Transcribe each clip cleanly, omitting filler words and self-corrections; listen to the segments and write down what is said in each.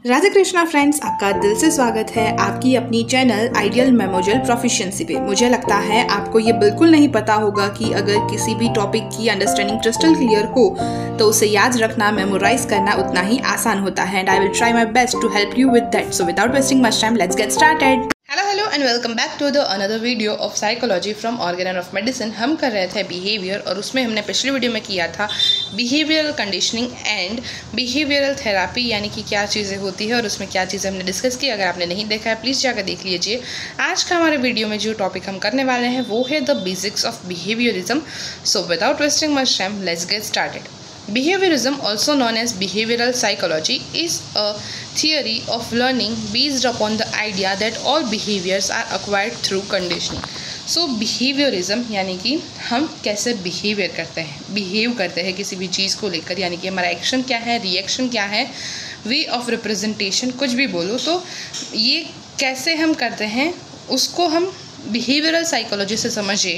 Radhe Krishna friends, आपका दिल से स्वागत है आपकी अपनी चैनल आइडियल मेमोरियल प्रोफिशिएंसी पे। मुझे लगता है आपको ये बिल्कुल नहीं पता होगा कि अगर किसी भी टॉपिक की अंडरस्टैंडिंग क्रिस्टल क्लियर हो तो उसे याद रखना, मेमोराइज करना उतना ही आसान होता है। And I will try my best to help you with that. So without wasting much time, let's get started. Hello and welcome back to the another video of psychology from organ of medicine. हम कर रहे थे behaviour और उसमें हमने पिछली video में किया था behavioural conditioning and behavioural therapy, यानी कि क्या चीज़ें होती है और उसमें क्या चीज़ें हमने डिस्कस की। अगर आपने नहीं देखा है प्लीज़ जाकर देख लीजिए। आज का हमारे वीडियो में जो टॉपिक हम करने वाले हैं वो है the basics of behaviourism. So without wasting much time, let's get started. Behaviorism, also known as behavioral psychology, is a theory of learning based upon the idea that all behaviors are acquired through conditioning. So behaviorism यानी कि हम कैसे behaviour करते हैं, behave करते हैं किसी भी चीज़ को लेकर, यानी कि हमारा एक्शन क्या है, रिएक्शन क्या है, वे ऑफ रिप्रेजेंटेशन, कुछ भी बोलो तो ये कैसे हम करते हैं उसको हम बिहेवियरल साइकोलॉजी से समझे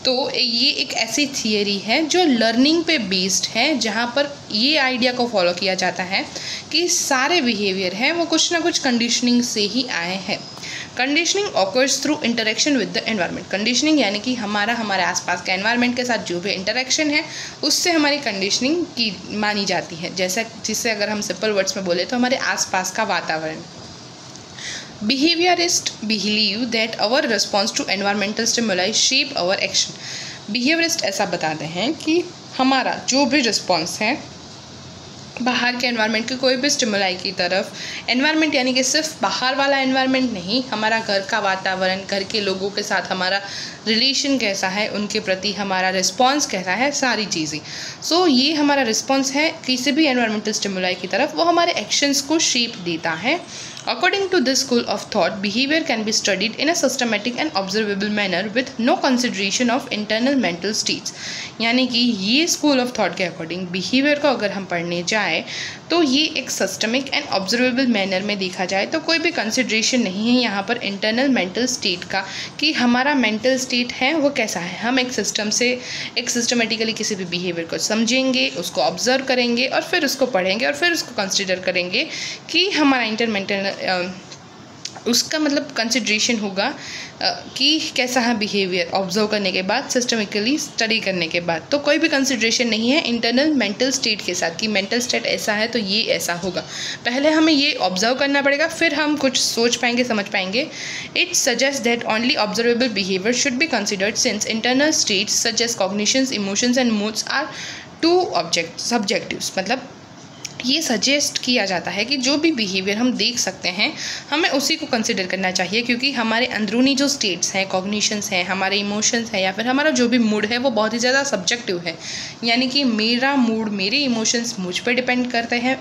तो ये एक ऐसी थियरी है जो लर्निंग पे बेस्ड है, जहाँ पर ये आइडिया को फॉलो किया जाता है कि सारे बिहेवियर हैं वो कुछ ना कुछ कंडीशनिंग से ही आए हैं। Conditioning occurs through interaction with the environment. Conditioning यानी कि हमारे आसपास के एनवायरनमेंट के साथ जो भी इंटरेक्शन है उससे हमारी कंडीशनिंग की मानी जाती है। जिससे अगर हम सिंपल वर्ड्स में बोले तो हमारे आसपास का वातावरण। Behaviorists believe that our response to environmental stimuli shape our action. Behaviorist ऐसा बताते हैं कि हमारा जो भी रिस्पॉन्स है बाहर के एनवायरनमेंट के कोई भी स्टिमुलाई की तरफ, एनवायरनमेंट यानी कि सिर्फ बाहर वाला एनवायरनमेंट नहीं, हमारा घर का वातावरण, घर के लोगों के साथ हमारा रिलेशन कैसा है, उनके प्रति हमारा रिस्पॉन्स कैसा है, सारी चीज़ें। सो ये हमारा रिस्पॉन्स है किसी भी एनवायरनमेंटल स्टिमुलाई की तरफ, वो हमारे एक्शंस को शेप देता है। According to this school of thought, behavior can be studied in a systematic and observable manner with no consideration of internal mental states. यानी कि ये स्कूल ऑफ थॉट के अकॉर्डिंग बिहेवियर को अगर हम पढ़ने जाए तो ये एक सिस्टमिक एंड ऑब्जर्वेबल मैनर में देखा जाए तो कोई भी कंसिड्रेशन नहीं है यहाँ पर इंटरनल मेंटल स्टेट का, कि हमारा मेंटल स्टेट है वो कैसा है। हम एक सिस्टमेटिकली किसी भी बिहेवियर को समझेंगे, उसको ऑब्जर्व करेंगे और फिर उसको पढ़ेंगे और फिर उसको कंसिडर करेंगे कि हमारा इंटरमेंटल उसका मतलब कंसिड्रेशन होगा कि कैसा है बिहेवियर, ऑब्जर्व करने के बाद, सिस्टमिकली स्टडी करने के बाद। तो कोई भी कंसिड्रेशन नहीं है इंटरनल मेंटल स्टेट के साथ कि मेंटल स्टेट ऐसा है तो ये ऐसा होगा। पहले हमें ये ऑब्जर्व करना पड़ेगा, फिर हम कुछ सोच पाएंगे, समझ पाएंगे। It suggest that only observable behaviour should be considered since internal states such as cognitions, emotions and moods are too subjectives. मतलब ये सजेस्ट किया जाता है कि जो भी बिहेवियर हम देख सकते हैं हमें उसी को कंसिडर करना चाहिए, क्योंकि हमारे अंदरूनी जो स्टेट्स हैं, कॉग्निशंस हैं, हमारे इमोशंस हैं या फिर हमारा जो भी मूड है वो बहुत ही ज़्यादा सब्जेक्टिव है। यानी कि मेरा मूड, मेरे इमोशंस मुझ पर डिपेंड करते हैं,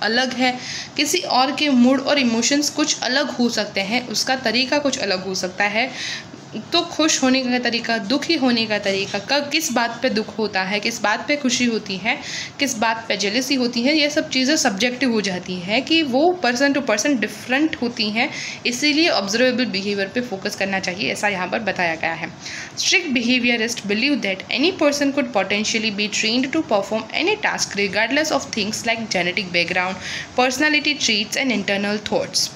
अलग है। किसी और के मूड और इमोशंस कुछ अलग हो सकते हैं, उसका तरीका कुछ अलग हो सकता है। तो खुश होने का तरीका, दुखी होने का तरीका, कब किस बात पे दुख होता है, किस बात पे खुशी होती है, किस बात पे जेलसी होती है, ये सब चीज़ें सब्जेक्टिव हो जाती है कि वो पर्सन टू पर्सन डिफरेंट होती हैं। इसीलिए ऑब्जर्वेबल बिहेवियर पे फोकस करना चाहिए, ऐसा यहाँ पर बताया गया है। Strict behaviourist believe that any person could potentially be trained to perform any task regardless of things like genetic background, personality traits and internal thoughts.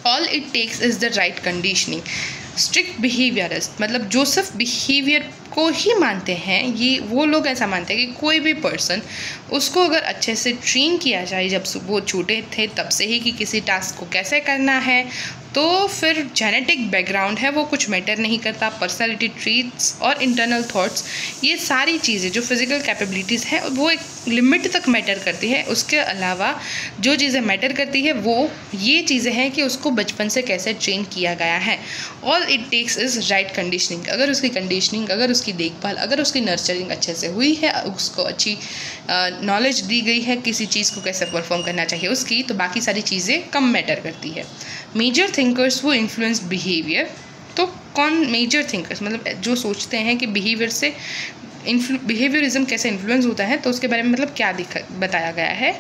All it takes is the right conditioning. Strict behaviourist मतलब जो सिर्फ behaviour को ही मानते हैं, ये वो लोग ऐसा मानते हैं कि कोई भी पर्सन उसको अगर अच्छे से ट्रेन किया जाए जब वो छोटे थे तब से ही कि किसी टास्क को कैसे करना है, तो फिर जेनेटिक बैकग्राउंड है वो कुछ मैटर नहीं करता, पर्सनालिटी ट्रेट्स और इंटरनल थॉट्स, ये सारी चीज़ें जो फिज़िकल कैपेबिलिटीज़ हैं वो एक लिमिट तक मैटर करती है। उसके अलावा जो चीज़ें मैटर करती है वो ये चीज़ें हैं कि उसको बचपन से कैसे ट्रेन किया गया है। All it takes is right conditioning. अगर उसकी कंडीशनिंग, अगर उसकी देखभाल, अगर उसकी नर्चरिंग अच्छे से हुई है, उसको अच्छी नॉलेज दी गई है किसी चीज़ को कैसे परफॉर्म करना चाहिए उसकी, तो बाकी सारी चीज़ें कम मैटर करती है। मेजर थिंकर्स वो इन्फ्लुएंस बिहेवियर। तो कौन मेजर थिंकर्स, मतलब जो सोचते हैं कि बिहेवियर से बिहेवियरिज्म कैसे इन्फ्लुएंस होता है, तो उसके बारे में मतलब क्या बताया गया है।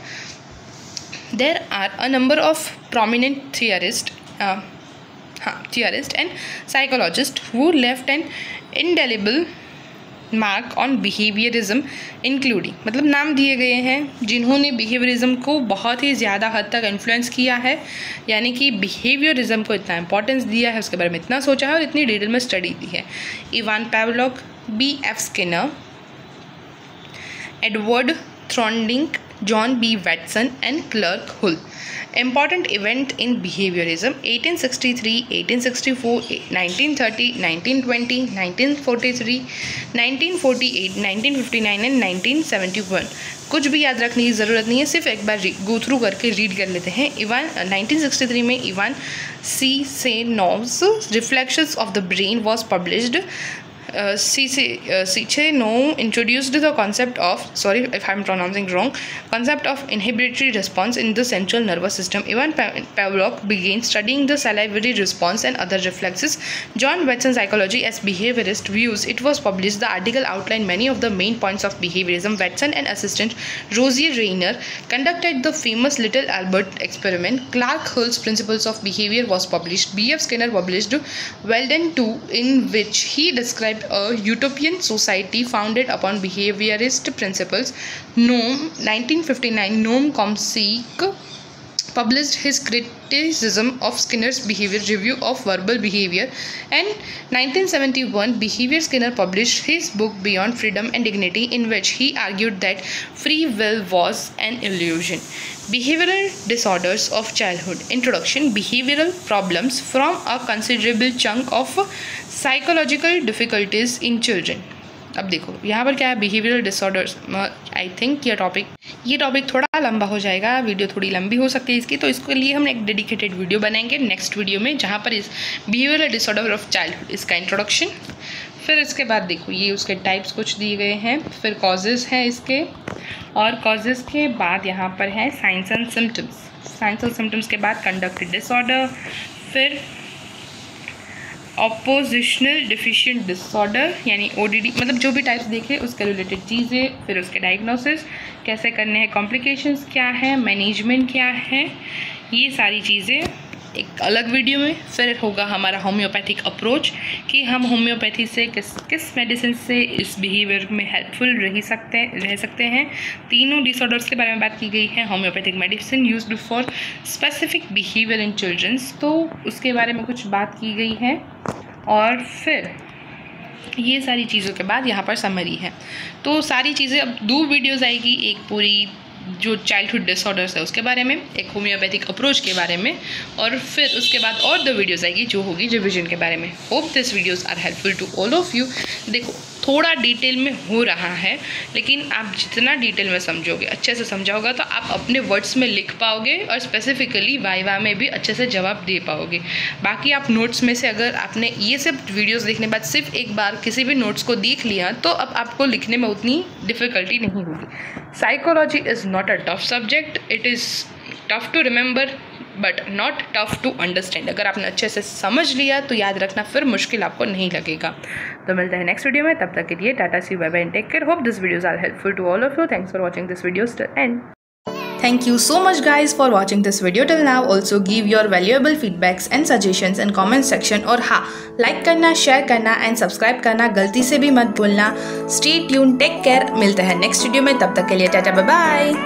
There are a number of prominent theorist and psychologist who left an indelible mark on behaviourism including, मतलब नाम दिए गए हैं जिन्होंने बिहेवियरिज्म को बहुत ही ज़्यादा हद तक इन्फ्लुएंस किया है, यानी कि बिहेवियरिज्म को इतना इंपॉर्टेंस दिया है, उसके बारे में इतना सोचा है और इतनी डिटेल में स्टडी दी है। Ivan Pavlov, B.F. Skinner, Edward Thorndike, John B Watson and Clark Hull. Important event in behaviorism: 1863, 1864, 1930, 1920, 1943, 1948, 1959 and 1971। कुछ भी याद रखने की ज़रूरत नहीं है, सिर्फ एक बार गो थ्रू करके रीड कर लेते हैं। 1963 में Ivan Sechenov's reflections of the brain was published. Sichenov introduced the concept of, sorry if I'm pronouncing wrong, concept of inhibitory response in the central nervous system. Ivan Pavlov began studying the salivary response and other reflexes. John Watson, Psychology as Behaviorist Views. It was published. The article outlined many of the main points of behaviorism. Watson and assistant Rosie Rayner conducted the famous Little Albert experiment. Clark Hull's Principles of Behavior was published. B.F. Skinner published Walden 2, in which he described a utopian society founded upon behaviorist principles. Noam, 1959, Noam Chomsky published his criticism of Skinner's behavior, review of verbal behavior, and 1971 Behavior Skinner published his book Beyond Freedom and Dignity, in which he argued that free will was an illusion. Behavioral disorders of childhood. Introduction: behavioral problems from a considerable chunk of psychological difficulties in children. अब देखो यहाँ पर क्या है, behavioural disorders. I think ये topic थोड़ा लंबा हो जाएगा, वीडियो थोड़ी लंबी हो सकती है इसकी, तो इसके लिए हम एक डेडिकेटेड वीडियो बनाएंगे नेक्स्ट वीडियो में, जहाँ पर इस बिहेवियरल डिसऑर्डर ऑफ चाइल्डहुड इसका इंट्रोडक्शन, फिर इसके बाद देखो ये उसके टाइप्स कुछ दिए गए हैं, फिर कॉजेज़ हैं इसके, और कॉजेज़ के बाद यहाँ पर है science and symptoms. Science and symptoms के बाद कंडक्ट डिसऑर्डर, फिर ऑपोजिशनल डिफिशिएंट डिसऑर्डर यानी ODD, मतलब जो भी टाइप्स देखे उसके रिलेटेड चीज़ें, फिर उसके डायग्नोसिस कैसे करने हैं, कॉम्प्लिकेशंस क्या है, मैनेजमेंट क्या है, ये सारी चीज़ें एक अलग वीडियो में। फिर होगा हमारा होम्योपैथिक अप्रोच कि हम होम्योपैथी से किस मेडिसिन से इस बिहेवियर में हेल्पफुल रह सकते हैं। तीनों डिसऑर्डर्स के बारे में बात की गई है। Homeopathic medicine used for specific behaviour in childrens, तो उसके बारे में कुछ बात की गई है। और फिर ये सारी चीज़ों के बाद यहाँ पर समरी है। तो सारी चीज़ें, अब 2 वीडियोज़ आएगी, एक पूरी जो चाइल्डहुड डिसऑर्डर्स है उसके बारे में, एक होम्योपैथिक अप्रोच के बारे में, और फिर उसके बाद और 2 वीडियोज़ आएगी जो होगी रिविजन के बारे में। Hope this videos are helpful to all of you. देखो थोड़ा डिटेल में हो रहा है, लेकिन आप जितना डिटेल में समझोगे, अच्छे से समझाओगे, तो आप अपने वर्ड्स में लिख पाओगे और स्पेसिफिकली वाइवा में भी अच्छे से जवाब दे पाओगे। बाकी आप नोट्स में से अगर आपने ये सब वीडियोस देखने के बाद सिर्फ एक बार किसी भी नोट्स को देख लिया, तो अब आपको लिखने में उतनी डिफ़िकल्टी नहीं होगी। Psychology is not a tough subject, it is tough to remember but not tough to understand. अगर आपने अच्छे से समझ लिया तो याद रखना फिर मुश्किल आपको नहीं लगेगा। तो मिलते हैं नेक्स्ट वीडियो में, तब तक के लिए tata, see bye bye and take care. Hope this videos are helpful to all of you. Thanks for watching this video till end. Thank you so much guys for watching this video till now. Also give your valuable feedbacks and suggestions in comment section, और हाँ, like करना, share करना and subscribe करना गलती से भी मत भूलना। Stay tuned, टेक केयर, मिलते हैं नेक्स्ट वीडियो में, तब तक के लिए टाटा बाय बाय।